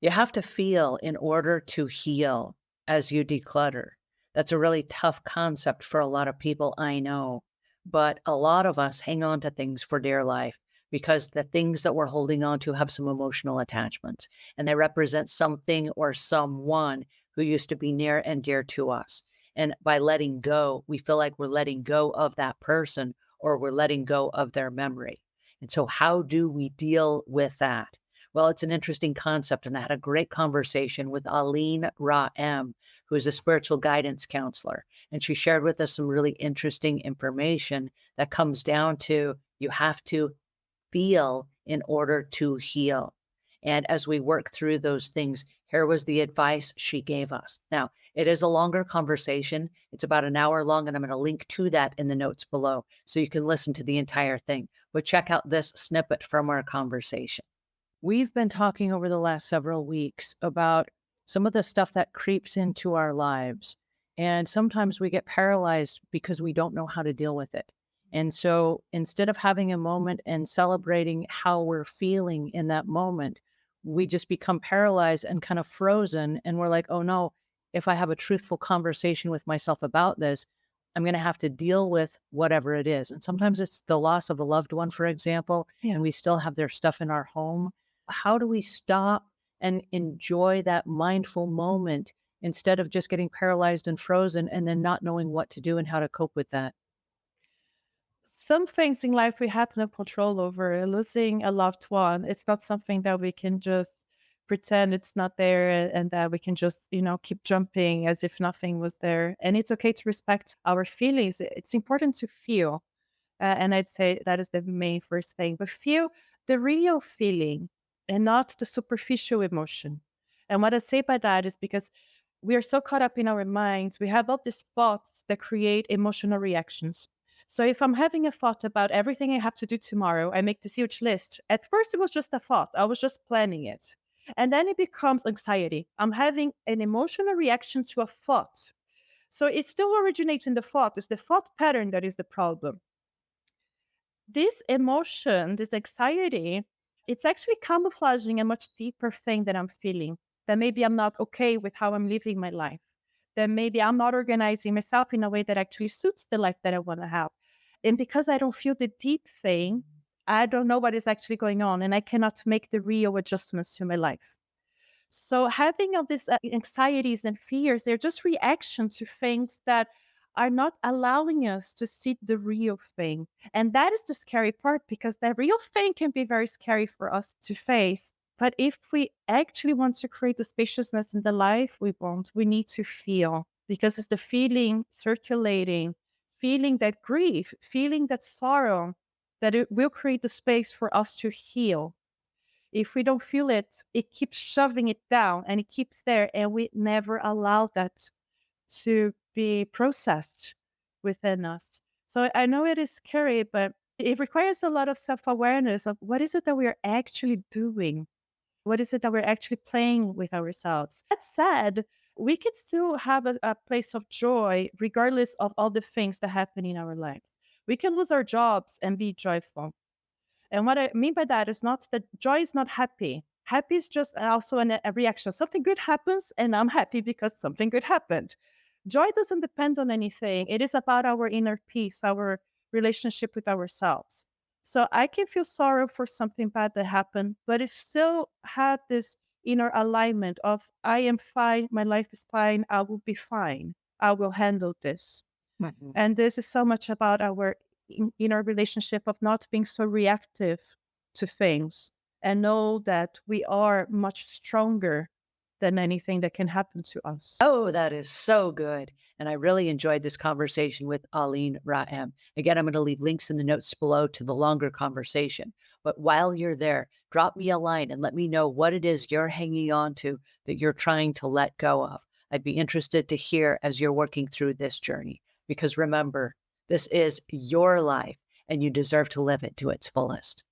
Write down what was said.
You have to feel in order to heal as you declutter. That's a really tough concept for a lot of people, I know. But a lot of us hang on to things for dear life because the things that we're holding on to have some emotional attachments and they represent something or someone who used to be near and dear to us. And by letting go, we feel like we're letting go of that person or we're letting go of their memory. And so, how do we deal with that? Well, it's an interesting concept, and I had a great conversation with Arlene Ram, who is a spiritual guidance counselor. And she shared with us some really interesting information that comes down to you have to feel in order to heal. And as we work through those things, here was the advice she gave us. Now, it is a longer conversation. It's about an hour long, and I'm going to link to that in the notes below so you can listen to the entire thing. But check out this snippet from our conversation. We've been talking over the last several weeks about some of the stuff that creeps into our lives. And sometimes we get paralyzed because we don't know how to deal with it. And so instead of having a moment and celebrating how we're feeling in that moment, we just become paralyzed and kind of frozen. And we're like, oh no, if I have a truthful conversation with myself about this, I'm going to have to deal with whatever it is. And sometimes it's the loss of a loved one, for example, Yeah. and we still have their stuff in our home. How do we stop and enjoy that mindful moment instead of just getting paralyzed and frozen and then not knowing what to do and how to cope with that? Some things in life we have no control over. Losing a loved one, it's not something that we can just pretend it's not there and that we can just, keep jumping as if nothing was there. And it's okay to respect our feelings. It's important to feel. And I'd say that is the main first thing. But feel the real feeling and not the superficial emotion. And what I say by that is because we are so caught up in our minds, we have all these thoughts that create emotional reactions. So if I'm having a thought about everything I have to do tomorrow, I make this huge list. At first, it was just a thought, I was just planning it. And then it becomes anxiety. I'm having an emotional reaction to a thought. So it still originates in the thought. It's the thought pattern that is the problem. This emotion, this anxiety, it's actually camouflaging a much deeper thing that I'm feeling. That maybe I'm not okay with how I'm living my life. That maybe I'm not organizing myself in a way that actually suits the life that I want to have. And because I don't feel the deep thing, I don't know what is actually going on and I cannot make the real adjustments to my life. So having all these anxieties and fears, they're just reaction to things that are not allowing us to see the real thing. And that is the scary part because the real thing can be very scary for us to face. But if we actually want to create the spaciousness in the life we want, we need to feel because it's the feeling circulating, feeling that grief, feeling that sorrow, that it will create the space for us to heal. If we don't feel it, it keeps shoving it down and it keeps there, and we never allow that to be processed within us. So I know it is scary, but it requires a lot of self awareness of what is it that we are actually doing? What is it that we're actually playing with ourselves? That said, we can still have a place of joy regardless of all the things that happen in our lives. We can lose our jobs and be joyful. And what I mean by that is not that joy is not happy. Happy is just also a reaction. Something good happens, and I'm happy because something good happened. Joy doesn't depend on anything. It is about our inner peace, our relationship with ourselves. So I can feel sorrow for something bad that happened, but it still had this inner alignment of I am fine, my life is fine, I will be fine, I will handle this. Mhm. And this is so much about our inner relationship of not being so reactive to things and know that we are much stronger than anything that can happen to us. Oh, that is so good. And I really enjoyed this conversation with Arlene Ram. Again, I'm going to leave links in the notes below to the longer conversation. But while you're there, drop me a line and let me know what it is you're hanging on to that you're trying to let go of. I'd be interested to hear as you're working through this journey. Because remember, this is your life and you deserve to live it to its fullest.